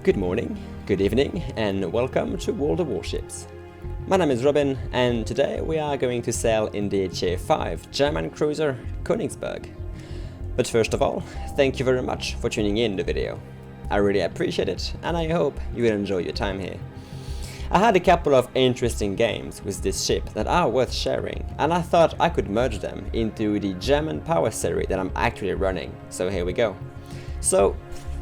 Good morning, good evening, and welcome to World of Warships. My name is Robin, and today we are going to sail in the Tier 5 German cruiser Königsberg. But first of all, thank you very much for tuning in the video. I really appreciate it, and I hope you will enjoy your time here. I had a couple of interesting games with this ship that are worth sharing, and I thought I could merge them into the German power serie that I'm actually running, so here we go. So,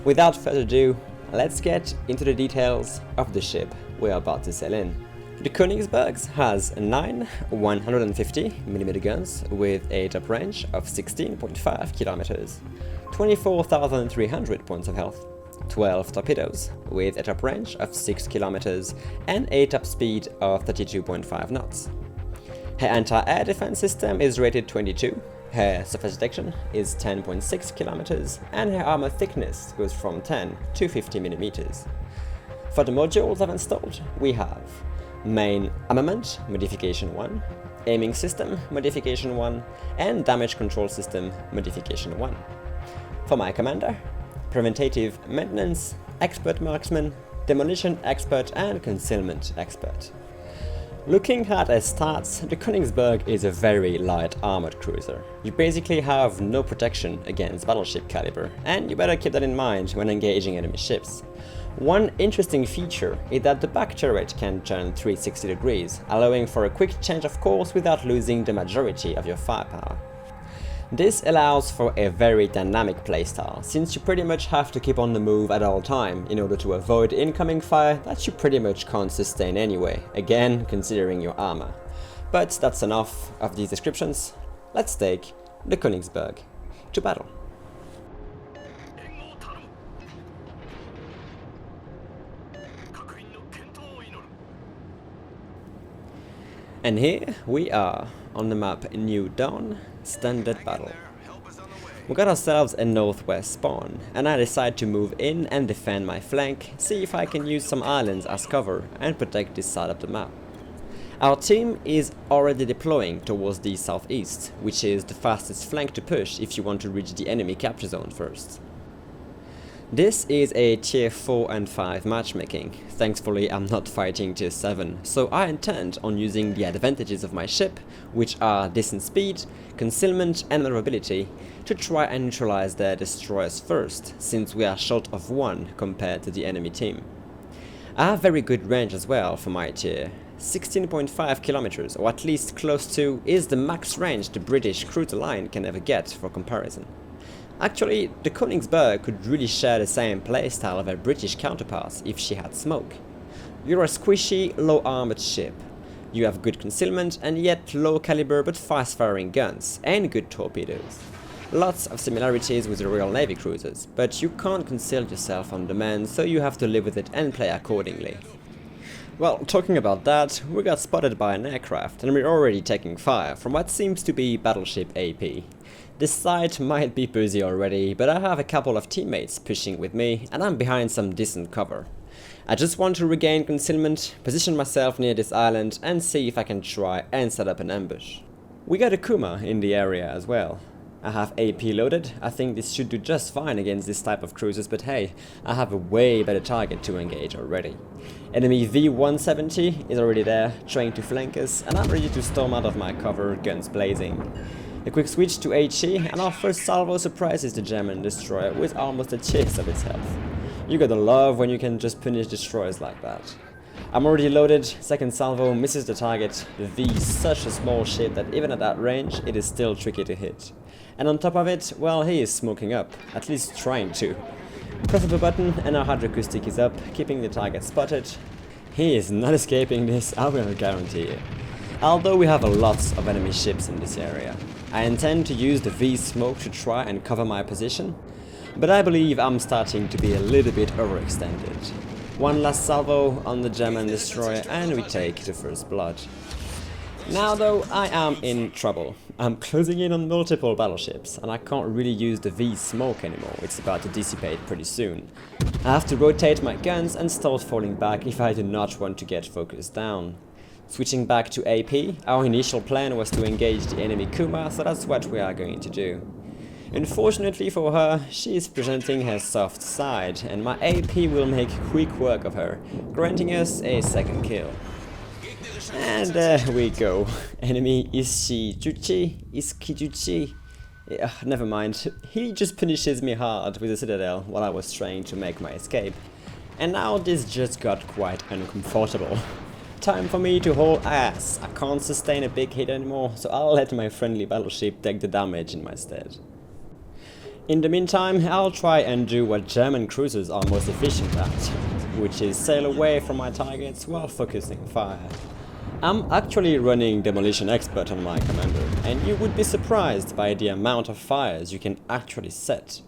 without further ado, let's get into the details of the ship we are about to sail in. The Königsberg has 9 150mm guns with a top range of 16.5 kilometers, 24,300 points of health, 12 torpedoes with a top range of 6 kilometers and a top speed of 32.5 knots. Her anti-air defense system is rated 22. Her surface detection is 10.6 kilometers and her armor thickness goes from 10 to 50 millimeters. For the modules I've installed, we have Main Armament Modification 1, Aiming System Modification 1, and Damage Control System Modification 1. For my commander, Preventative Maintenance, Expert Marksman, Demolition Expert and Concealment Expert. Looking at her stats, the Königsberg is a very light armored cruiser. You basically have no protection against battleship caliber, and you better keep that in mind when engaging enemy ships. One interesting feature is that the back turret can turn 360 degrees, allowing for a quick change of course without losing the majority of your firepower. This allows for a very dynamic playstyle, since you pretty much have to keep on the move at all time in order to avoid incoming fire that you pretty much can't sustain anyway, again considering your armor. But that's enough of these descriptions. Let's take the Königsberg to battle. And here we are on the map New Dawn Standard Battle. We got ourselves a northwest spawn, and I decide to move in and defend my flank, see if I can use some islands as cover and protect this side of the map. Our team is already deploying towards the southeast, which is the fastest flank to push if you want to reach the enemy capture zone first. This is a tier 4 and 5 matchmaking. Thankfully I'm not fighting tier 7, so I intend on using the advantages of my ship, which are decent speed, concealment and maneuverability, to try and neutralize their destroyers first, since we are short of 1 compared to the enemy team. I have very good range as well for my tier. 16.5 kilometers, or at least close to, is the max range the British cruiser line can ever get for comparison. Actually, the Königsberg could really share the same playstyle of her British counterparts if she had smoke. You're a squishy, low-armored ship. You have good concealment and yet low caliber but fast-firing guns, and good torpedoes. Lots of similarities with the Royal Navy cruisers, but you can't conceal yourself on demand, so you have to live with it and play accordingly. Well, talking about that, we got spotted by an aircraft and we're already taking fire from what seems to be battleship AP. This site might be busy already, but I have a couple of teammates pushing with me and I'm behind some decent cover. I just want to regain concealment, position myself near this island and see if I can try and set up an ambush. We got a Kuma in the area as well. I have AP loaded. I think this should do just fine against this type of cruisers, but hey, I have a way better target to engage already. Enemy V-170 is already there, trying to flank us, and I'm ready to storm out of my cover, guns blazing. A quick switch to HE, and our first salvo surprises the German destroyer with almost a chase of its health. You gotta love when you can just punish destroyers like that. I'm already loaded, second salvo misses the target. The V is such a small ship that even at that range, it is still tricky to hit. And on top of it, well, he is smoking up, at least trying to. Press of a button and our hydroacoustic is up, keeping the target spotted. He is not escaping this, I will guarantee it. Although we have a lot of enemy ships in this area. I intend to use the V smoke to try and cover my position, but I believe I'm starting to be a little bit overextended. One last salvo on the German destroyer and we take the first blood. Now though, I am in trouble. I'm closing in on multiple battleships and I can't really use the V smoke anymore, it's about to dissipate pretty soon. I have to rotate my guns and start falling back if I do not want to get focused down. Switching back to AP, our initial plan was to engage the enemy Kuma, so that's what we are going to do. Unfortunately for her, she is presenting her soft side, and my AP will make quick work of her, granting us a second kill. And there we go. Enemy Iskijuchi. Never mind. He just punishes me hard with a citadel while I was trying to make my escape. And now this just got quite uncomfortable. Time for me to haul ass. I can't sustain a big hit anymore, so I'll let my friendly battleship take the damage in my stead. In the meantime, I'll try and do what German cruisers are most efficient at, which is sail away from my targets while focusing fire. I'm actually running Demolition Expert on my commander, and you would be surprised by the amount of fires you can actually set.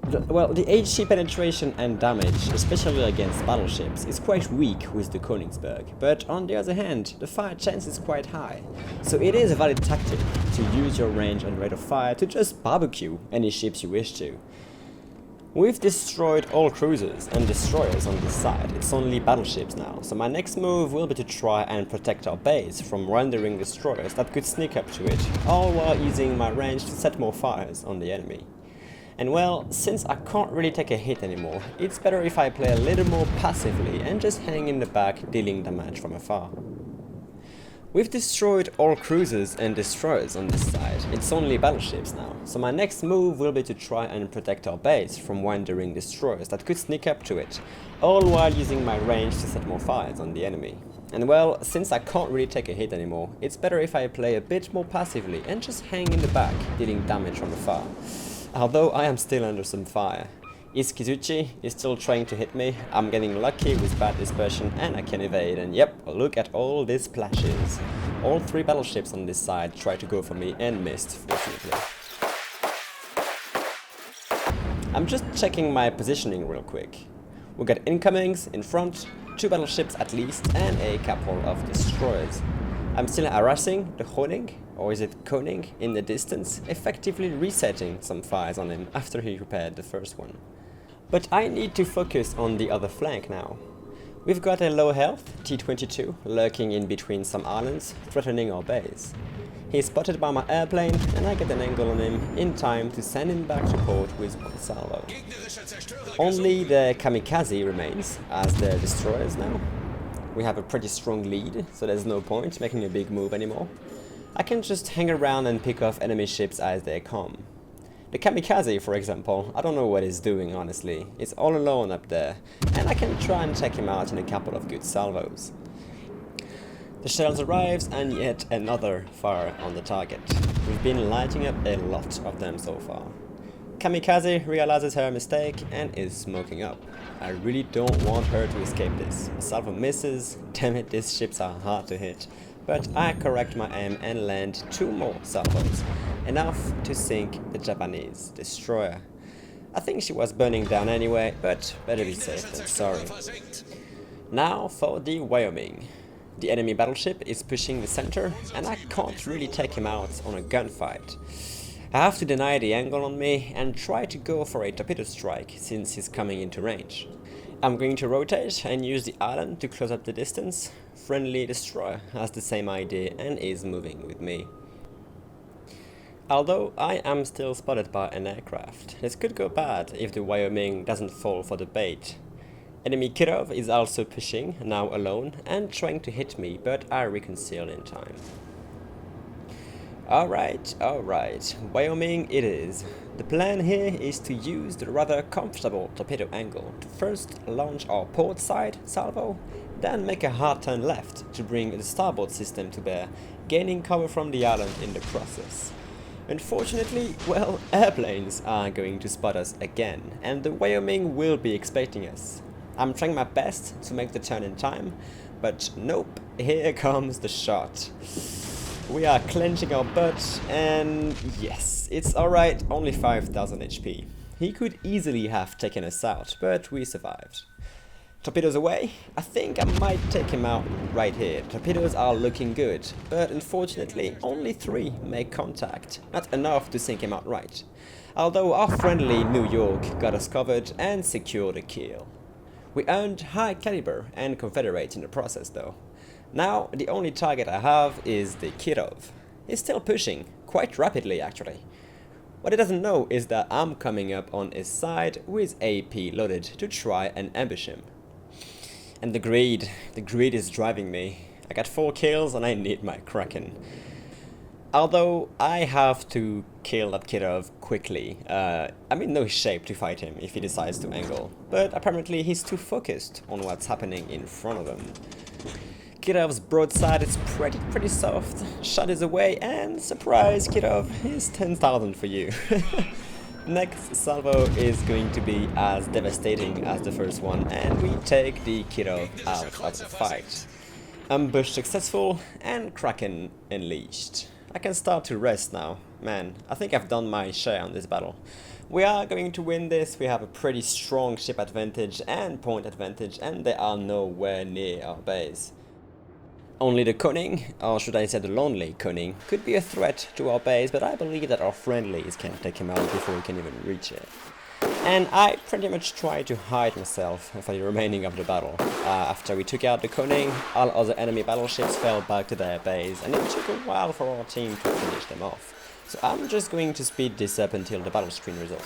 The HE penetration and damage, especially against battleships, is quite weak with the Königsberg, but on the other hand, the fire chance is quite high, so it is a valid tactic to use your range and rate of fire to just barbecue any ships you wish to. We've destroyed all cruisers and destroyers on this side, it's only battleships now, so my next move will be to try and protect our base from rendering destroyers that could sneak up to it, all while using my range to set more fires on the enemy. And well, since I can't really take a hit anymore, it's better if I play a little more passively and just hang in the back dealing damage from afar. We've destroyed all cruisers and destroyers on this side, it's only battleships now, so my next move will be to try and protect our base from wandering destroyers that could sneak up to it, all while using my range to set more fires on the enemy. And well, since I can't really take a hit anymore, it's better if I play a bit more passively and just hang in the back dealing damage from afar. Although I am still under some fire. Iskizuchi is still trying to hit me, I'm getting lucky with bad dispersion and I can evade, and yep, look at all these splashes. All three battleships on this side tried to go for me and missed, fortunately. I'm just checking my positioning real quick. We got incomings in front, 2 battleships at least, and a couple of destroyers. I'm still harassing the Honing, or is it König, in the distance, effectively resetting some fires on him after he repaired the first one. But I need to focus on the other flank now. We've got a low health T-22 lurking in between some islands, threatening our base. He's spotted by my airplane and I get an angle on him in time to send him back to port with one salvo. Only the Kamikaze remains as the destroyers now. We have a pretty strong lead, so there's no point making a big move anymore. I can just hang around and pick off enemy ships as they come. The Kamikaze, for example, I don't know what he's doing honestly. He's all alone up there, and I can try and take him out in a couple of good salvos. The shells arrives and yet another fire on the target. We've been lighting up a lot of them so far. Kamikaze realizes her mistake and is smoking up. I really don't want her to escape this. A salvo misses, damn it, these ships are hard to hit. But I correct my aim and land 2 more salvos, enough to sink the Japanese destroyer. I think she was burning down anyway, but better be safe than sorry. Now for the Wyoming. The enemy battleship is pushing the center, and I can't really take him out on a gunfight. I have to deny the angle on me and try to go for a torpedo strike since he's coming into range. I'm going to rotate and use the island to close up the distance. Friendly destroyer has the same idea and is moving with me. Although I am still spotted by an aircraft, this could go bad if the Wyoming doesn't fall for the bait. Enemy Kirov is also pushing, now alone, and trying to hit me, but I reconcile in time. Alright, Wyoming it is. The plan here is to use the rather comfortable torpedo angle to first launch our port side salvo, then make a hard turn left to bring the starboard system to bear, gaining cover from the island in the process. Unfortunately, well, airplanes are going to spot us again, and the Wyoming will be expecting us. I'm trying my best to make the turn in time, but nope, here comes the shot. We are clenching our butt, and yes, it's alright, only 5000 HP. He could easily have taken us out, but we survived. Torpedoes away. I think I might take him out right here. Torpedoes are looking good, but unfortunately only 3 make contact, not enough to sink him outright. Although our friendly New York got us covered and secured a kill. We earned high caliber and Confederate in the process though. Now the only target I have is the Kirov. He's still pushing, quite rapidly actually. What he doesn't know is that I'm coming up on his side with AP loaded to try and ambush him. And the greed is driving me. I got 4 kills and I need my Kraken. Although I have to kill that Kirov quickly. I'm in no shape to fight him if he decides to angle, but apparently he's too focused on what's happening in front of him. Kirov's broadside is pretty soft, shot is away, and surprise Kirov, he's 10,000 for you. Next salvo is going to be as devastating as the first one, and we take the Kirov out of the fight. Ambush successful, and Kraken unleashed. I can start to rest now. Man, I think I've done my share on this battle. We are going to win this. We have a pretty strong ship advantage and point advantage, and they are nowhere near our base. Only the König, or should I say the lonely König, could be a threat to our base, but I believe that our friendlies can take him out before he can even reach it. And I pretty much tried to hide myself for the remaining of the battle. After we took out the König, all other enemy battleships fell back to their base, and it took a while for our team to finish them off. So I'm just going to speed this up until the battle screen resolves.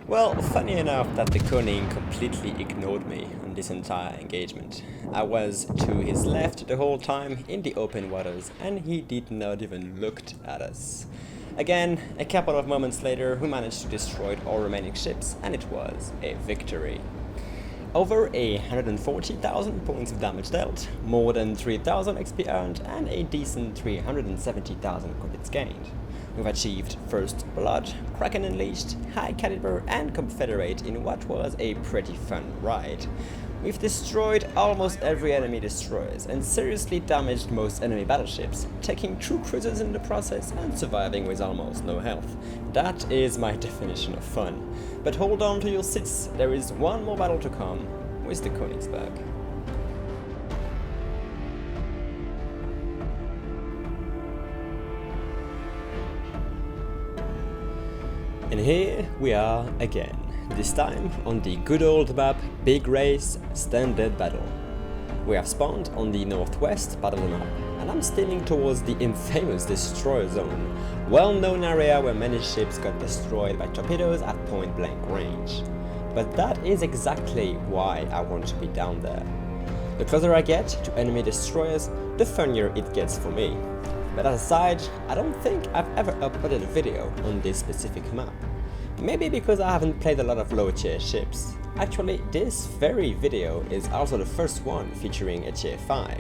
Well, funny enough that the König completely ignored me on this entire engagement. I was to his left the whole time in the open waters, and he did not even look at us. Again, a couple of moments later, we managed to destroy all remaining ships, and it was a victory. Over 140,000 points of damage dealt, more than 3,000 XP earned, and a decent 370,000 credits gained. We've achieved First Blood, Kraken Unleashed, High Caliber, and Confederate in what was a pretty fun ride. We've destroyed almost every enemy destroyers and seriously damaged most enemy battleships, taking 2 cruisers in the process and surviving with almost no health. That is my definition of fun. But hold on to your seats, there is one more battle to come with the Königsberg. And here we are again, this time on the good old map Big Race Standard Battle. We have spawned on the northwest part of the map, and I'm steaming towards the infamous Destroyer Zone, well-known area where many ships got destroyed by torpedoes at point-blank range. But that is exactly why I want to be down there. The closer I get to enemy destroyers, the funnier it gets for me. But as a side, I don't think I've ever uploaded a video on this specific map. Maybe because I haven't played a lot of low tier ships. Actually, this very video is also the first one featuring a tier 5.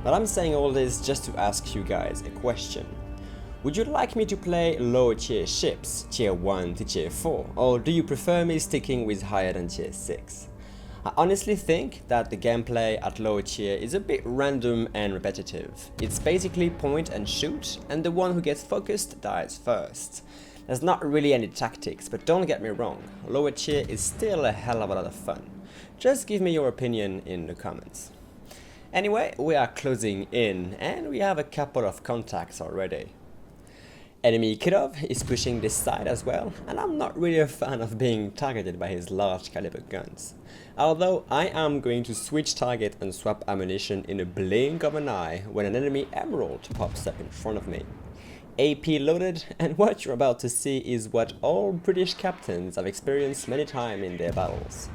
But I'm saying all this just to ask you guys a question. Would you like me to play low tier ships, tier 1 to tier 4, or do you prefer me sticking with higher than tier 6? I honestly think that the gameplay at lower tier is a bit random and repetitive. It's basically point and shoot, and the one who gets focused dies first. There's not really any tactics, but don't get me wrong, lower tier is still a hell of a lot of fun. Just give me your opinion in the comments. Anyway, we are closing in, and we have a couple of contacts already. Enemy Kirov is pushing this side as well, and I'm not really a fan of being targeted by his large caliber guns. Although I am going to switch target and swap ammunition in a blink of an eye when an enemy emerald pops up in front of me. AP loaded, and what you're about to see is what all British captains have experienced many times in their battles.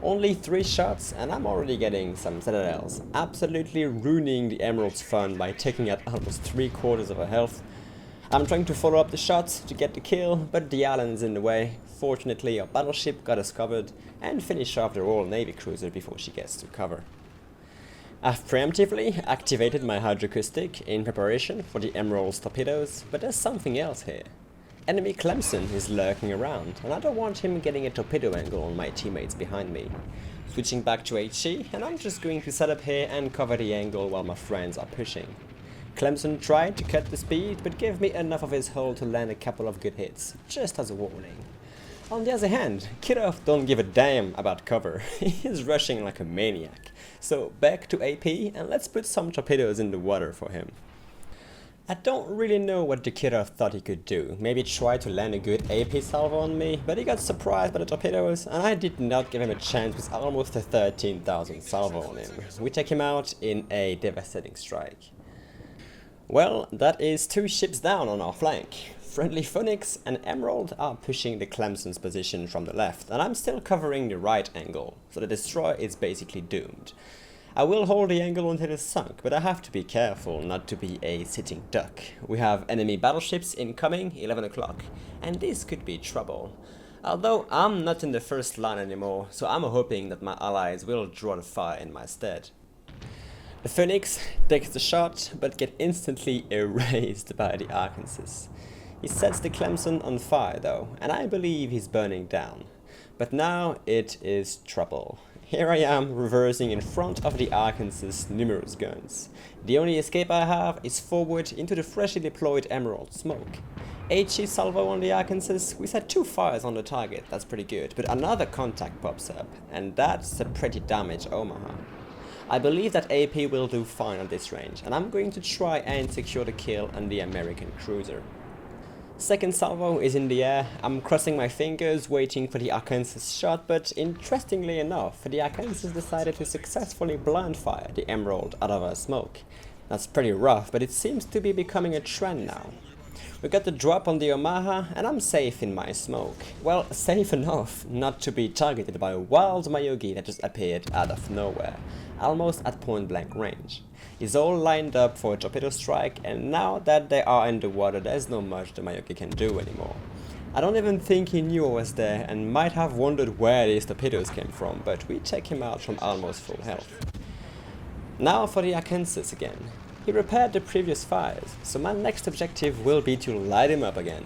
Only 3 shots and I'm already getting some citadels, absolutely ruining the emerald's fun by taking out almost 3/4 of her health. I'm trying to follow up the shots to get the kill, but the island's in the way. Fortunately, our battleship got us covered and finished off the Royal Navy cruiser before she gets to cover. I've preemptively activated my hydroacoustic in preparation for the Emerald's torpedoes, but there's something else here. Enemy Clemson is lurking around, and I don't want him getting a torpedo angle on my teammates behind me. Switching back to HC, and I'm just going to set up here and cover the angle while my friends are pushing. Clemson tried to cut the speed, but gave me enough of his hull to land a couple of good hits, just as a warning. On the other hand, Kirov don't give a damn about cover, he is rushing like a maniac. So back to AP and let's put some torpedoes in the water for him. I don't really know what the killer thought he could do. Maybe try to land a good AP salvo on me, but he got surprised by the torpedoes and I did not give him a chance with almost a 13,000 salvo on him. We take him out in a devastating strike. Well, that is 2 ships down on our flank. Friendly Phoenix and Emerald are pushing the Clemson's position from the left, and I'm still covering the right angle, so the destroyer is basically doomed. I will hold the angle until it's sunk, but I have to be careful not to be a sitting duck. We have enemy battleships incoming, 11 o'clock, and this could be trouble. Although I'm not in the first line anymore, so I'm hoping that my allies will draw the fire in my stead. The Phoenix takes the shot, but gets instantly erased by the Arkansas. He sets the Clemson on fire though, and I believe he's burning down. But now it is trouble. Here I am reversing in front of the Arkansas' numerous guns. The only escape I have is forward into the freshly deployed Emerald smoke. HE salvo on the Arkansas, we set 2 fires on the target, that's pretty good, but another contact pops up, and that's a pretty damaged Omaha. I believe that AP will do fine on this range, and I'm going to try and secure the kill on the American cruiser. Second salvo is in the air. I'm crossing my fingers waiting for the Arkansas shot, but interestingly enough, the Arkansas decided to successfully blind fire the Emerald out of her smoke. That's pretty rough, but it seems to be becoming a trend now. We got the drop on the Omaha, and I'm safe in my smoke. Well, safe enough not to be targeted by a wild Mayogi that just appeared out of nowhere, almost at point blank range. He's all lined up for a torpedo strike, and now that they are in the water, there's not much the Mayogi can do anymore. I don't even think he knew I was there and might have wondered where these torpedoes came from, but we take him out from almost full health. Now for the Arkansas again. He repaired the previous fires, so my next objective will be to light him up again.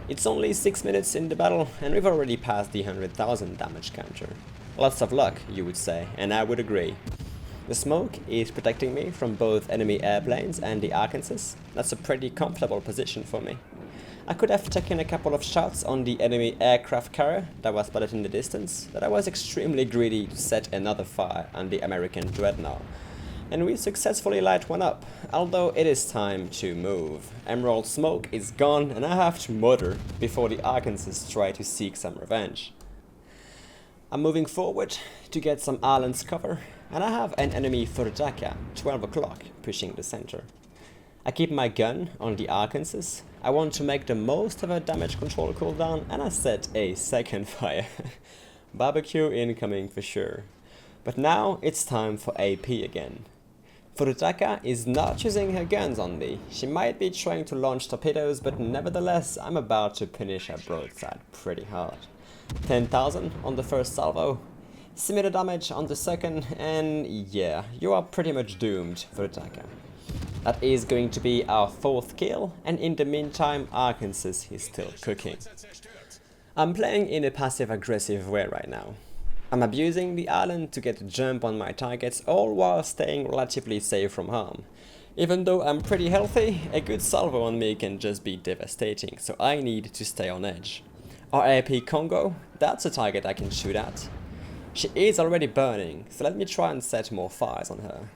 It's only 6 minutes in the battle, and we've already passed the 100,000 damage counter. Lots of luck, you would say, and I would agree. The smoke is protecting me from both enemy airplanes and the Arkansas. That's a pretty comfortable position for me. I could have taken a couple of shots on the enemy aircraft carrier that was spotted in the distance, but I was extremely greedy to set another fire on the American dreadnought. And we successfully light one up, although it is time to move. Emerald smoke is gone and I have to motor before the Arkansas try to seek some revenge. I'm moving forward to get some islands cover, and I have an enemy Furutaka, 12 o'clock, pushing the center. I keep my gun on the Arkansas. I want to make the most of a damage control cooldown, and I set a second fire. Barbecue incoming for sure. But now it's time for AP again. Furutaka is not using her guns on me. She might be trying to launch torpedoes, but nevertheless I'm about to punish her broadside pretty hard. 10,000 on the first salvo, similar damage on the second, and yeah, you are pretty much doomed, Furutaka. That is going to be our 4th kill, and in the meantime Arkansas is still cooking. I'm playing in a passive-aggressive way right now. I'm abusing the island to get a jump on my targets, all while staying relatively safe from harm. Even though I'm pretty healthy, a good salvo on me can just be devastating, so I need to stay on edge. Our AP Congo, that's a target I can shoot at. She is already burning, so let me try and set more fires on her.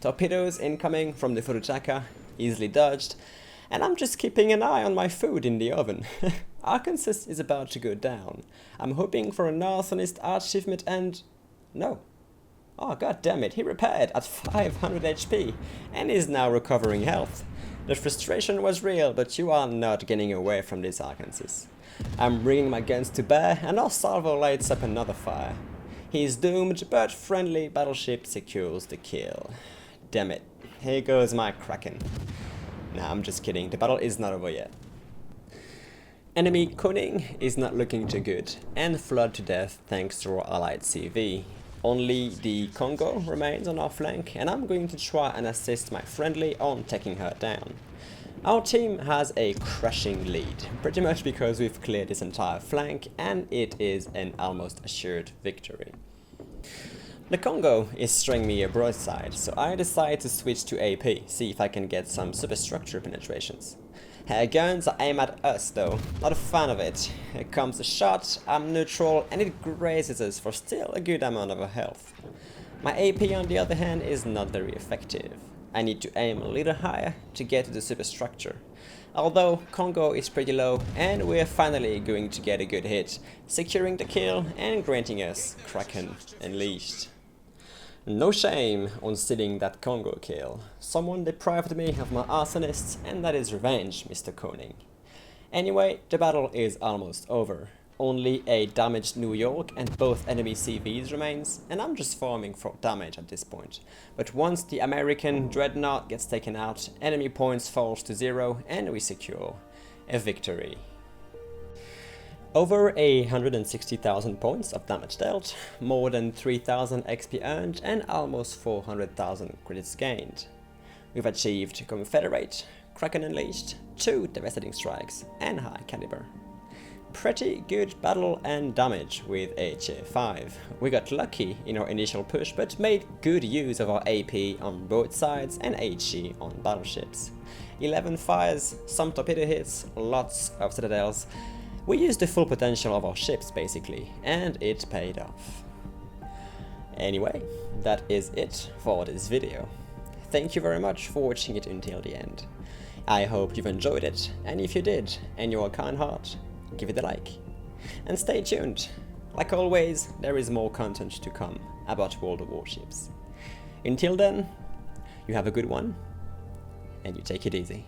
Torpedoes incoming from the Furutaka, easily dodged, and I'm just keeping an eye on my food in the oven. Arkansas is about to go down. I'm hoping for a Northernist achievement and... no. Oh god damn it, he repaired at 500 HP and is now recovering health. The frustration was real, but you are not getting away from this Arkansas. I'm bringing my guns to bear and our salvo lights up another fire. He is doomed, but friendly battleship secures the kill. Damn it, here goes my Kraken. Nah, I'm just kidding, the battle is not over yet. Enemy König is not looking too good, and flood to death thanks to our allied CV. Only the Congo remains on our flank, and I'm going to try and assist my friendly on taking her down. Our team has a crushing lead, pretty much because we've cleared this entire flank, and it is an almost assured victory. The Congo is throwing me a broadside, so I decide to switch to AP, see if I can get some superstructure penetrations. Her guns are aimed at us though, not a fan of it. Here comes a shot, I'm neutral, and it grazes us for still a good amount of our health. My AP on the other hand is not very effective. I need to aim a little higher to get to the superstructure. Although Congo is pretty low and we're finally going to get a good hit, securing the kill and granting us Kraken Unleashed. No shame on stealing that Congo kill. Someone deprived me of my arsonists and that is revenge, Mr. Koning. Anyway, the battle is almost over. Only a damaged New York and both enemy CVs remains, and I'm just farming for damage at this point. But once the American Dreadnought gets taken out, enemy points falls to 0 and we secure a victory. Over 160,000 points of damage dealt, more than 3,000 XP earned and almost 400,000 credits gained. We've achieved Confederate, Kraken Unleashed, 2 devastating strikes and high caliber. Pretty good battle and damage with HA5. We got lucky in our initial push but made good use of our AP on both sides and HE on battleships. 11 fires, some torpedo hits, lots of citadels. We used the full potential of our ships basically, and it paid off. Anyway, that is it for this video. Thank you very much for watching it until the end. I hope you've enjoyed it, and if you did, and you're a kind heart, give it a like. And stay tuned. Like always, there is more content to come about World of Warships. Until then, you have a good one, and you take it easy.